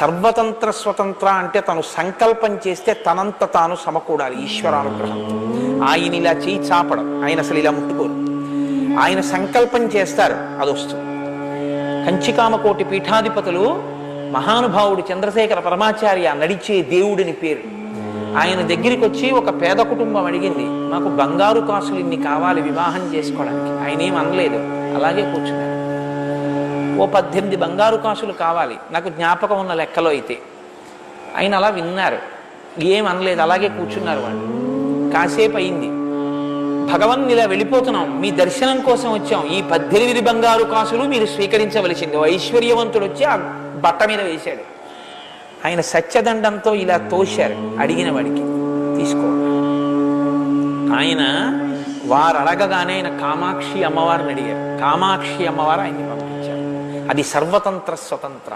సర్వతంత్ర స్వతంత్ర అంటే తను సంకల్పం చేస్తే తనంత తాను సమకూడాలి ఈశ్వరానుగ్రహంతో. ఆయన ఇలా చేయి చాపడం, ఆయన అసలు ఇలా ముట్టుకోరు. ఆయన సంకల్పం చేస్తారు, అది వస్తుంది. కంచికామకోటి పీఠాధిపతులు మహానుభావుడు చంద్రశేఖర పరమాచార్య నడిచే దేవుడిని పేరు. ఆయన దగ్గరికి వచ్చి ఒక పేద కుటుంబం అడిగింది, మాకు బంగారు కాసులు ఇన్ని కావాలి వివాహం చేసుకోవడానికి. ఆయన ఏం అనలేదు, అలాగే కూర్చున్నారు. ఓ 18 బంగారు కాసులు కావాలి నాకు జ్ఞాపకం ఉన్న లెక్కలో అయితే. ఆయన అలా విన్నారు, ఏం అనలేదు, అలాగే కూర్చున్నారు వాళ్ళు. కాసేపు అయింది, భగవన్ ఇలా వెళ్ళిపోతున్నాం, మీ దర్శనం కోసం వచ్చాం, ఈ 18 బంగారు కాసులు మీరు స్వీకరించవలసింది. ఐశ్వర్యవంతుడు వచ్చి ఆ బట్ట మీద వేశాడు. ఆయన సత్యదండంతో ఇలా తోశారు అడిగిన వాడికి, తీసుకో. ఆయన వారు అడగగానే ఆయన కామాక్షి అమ్మవారిని అడిగారు. కామాక్షి అమ్మవారు ఆయన్ని పంపించారు. అది సర్వతంత్ర స్వతంత్ర.